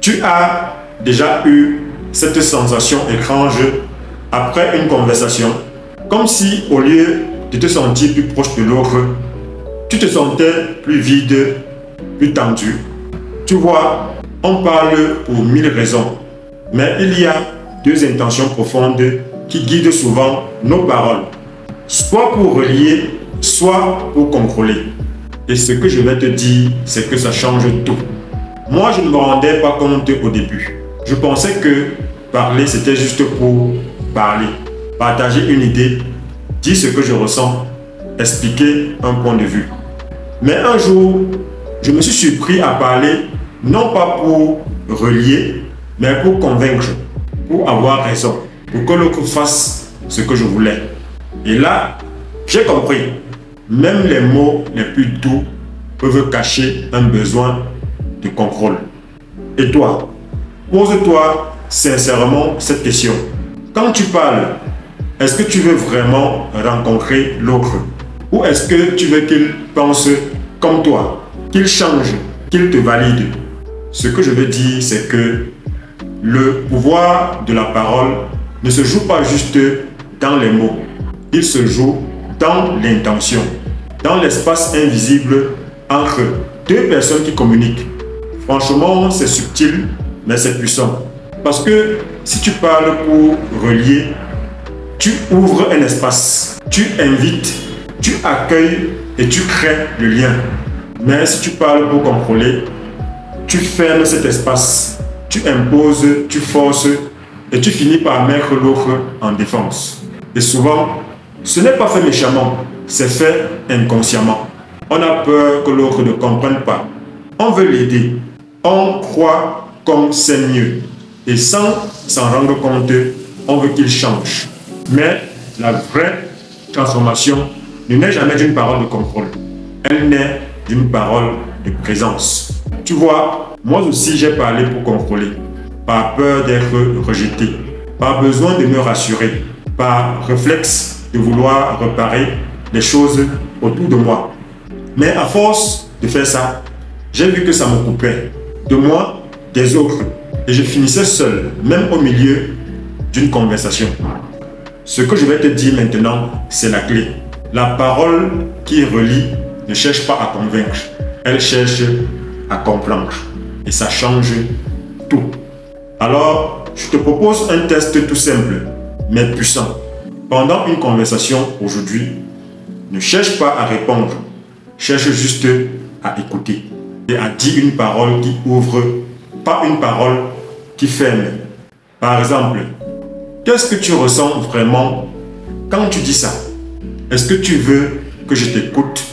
Tu as déjà eu cette sensation étrange après une conversation, comme si au lieu de te sentir plus proche de l'autre, tu te sentais plus vide, plus tendu. Tu vois, on parle pour 1000 raisons, mais il y a deux intentions profondes qui guident souvent nos paroles, soit pour relier, soit pour contrôler. Et ce que je vais te dire, c'est que ça change tout. Moi, je ne me rendais pas compte au début. Je pensais que parler, c'était juste pour parler, partager une idée, dire ce que je ressens, expliquer un point de vue. Mais un jour, je me suis surpris à parler, non pas pour relier, mais pour convaincre, pour avoir raison, pour que l'autre fasse ce que je voulais. Et là, j'ai compris, même les mots les plus doux peuvent cacher un besoin de contrôle. Et toi, pose-toi sincèrement cette question. Quand tu parles, est-ce que tu veux vraiment rencontrer l'autre? Ou est-ce que tu veux qu'il pense comme toi, qu'il change, qu'il te valide? Ce que je veux dire, c'est que le pouvoir de la parole ne se joue pas juste dans les mots. Il se joue dans l'intention, dans l'espace invisible entre deux personnes qui communiquent. Franchement, c'est subtil, mais c'est puissant. Parce que si tu parles pour relier, tu ouvres un espace, tu invites, tu accueilles et tu crées le lien. Mais si tu parles pour contrôler, tu fermes cet espace, tu imposes, tu forces et tu finis par mettre l'autre en défense. Et souvent, ce n'est pas fait méchamment, c'est fait inconsciemment. On a peur que l'autre ne comprenne pas. On veut l'aider. On croit qu'on sait mieux. Et sans s'en rendre compte, on veut qu'il change. Mais la vraie transformation ne naît jamais d'une parole de contrôle. Elle naît d'une parole de présence. Tu vois, moi aussi j'ai parlé pour contrôler. Par peur d'être rejeté. Par besoin de me rassurer. Par réflexe de vouloir réparer les choses autour de moi. Mais à force de faire ça, j'ai vu que ça me coupait de moi, des autres. Et je finissais seul, même au milieu d'une conversation. Ce que je vais te dire maintenant, c'est la clé. La parole qui relie ne cherche pas à convaincre. Elle cherche à comprendre. Et ça change tout. Alors, je te propose un test tout simple, mais puissant. Pendant une conversation aujourd'hui, ne cherche pas à répondre. Cherche juste à écouter et à dire une parole qui ouvre, pas une parole qui ferme. Par exemple, qu'est-ce que tu ressens vraiment quand tu dis ça? Est-ce que tu veux que je t'écoute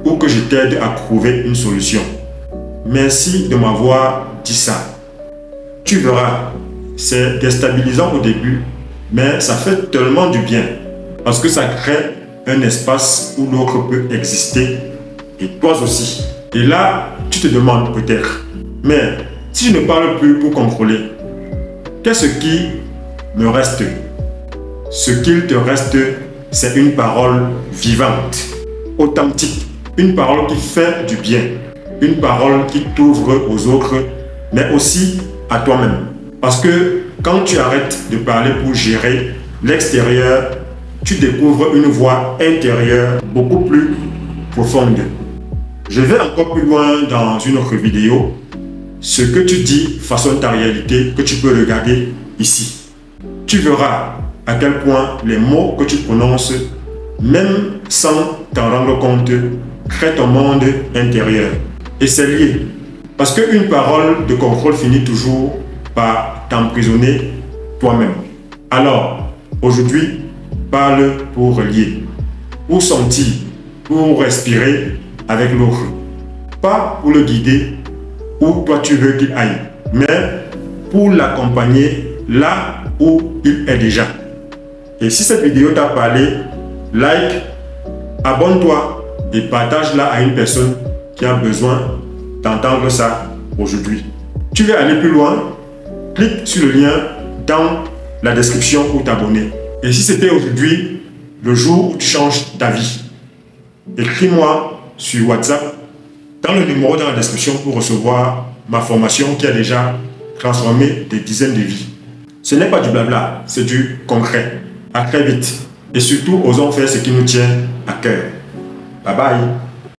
ou que je t'aide à trouver une solution? Merci de m'avoir dit ça. Tu verras, c'est déstabilisant au début, mais ça fait tellement du bien parce que ça crée un espace où l'autre peut exister et toi aussi. Et là, tu te demandes peut-être, mais si je ne parle plus pour contrôler, qu'est-ce qui me reste? Ce qu'il te reste, c'est une parole vivante, authentique, une parole qui fait du bien, une parole qui t'ouvre aux autres, mais aussi à toi-même. Parce que quand tu arrêtes de parler pour gérer l'extérieur, tu découvres une voix intérieure beaucoup plus profonde. Je vais encore plus loin dans une autre vidéo. Ce que tu dis façonne ta réalité, que tu peux regarder ici. Tu verras à quel point les mots que tu prononces, même sans t'en rendre compte, créent ton monde intérieur. Et c'est lié. Parce qu'une parole de contrôle finit toujours par t'emprisonner toi-même. Alors, aujourd'hui, parle pour relier, pour sentir, pour respirer avec l'autre. Pas pour le guider où toi tu veux qu'il aille, mais pour l'accompagner là où il est déjà. Et si cette vidéo t'a parlé, like, abonne-toi et partage-la à une personne qui a besoin d'entendre ça aujourd'hui. Tu veux aller plus loin? Clique sur le lien dans la description pour t'abonner. Et si c'était aujourd'hui le jour où tu changes d'avis, écris-moi sur WhatsApp dans le numéro dans la description pour recevoir ma formation qui a déjà transformer des dizaines de vies. Ce n'est pas du blabla, c'est du concret. À très vite. Et surtout, osons faire ce qui nous tient à cœur. Bye bye.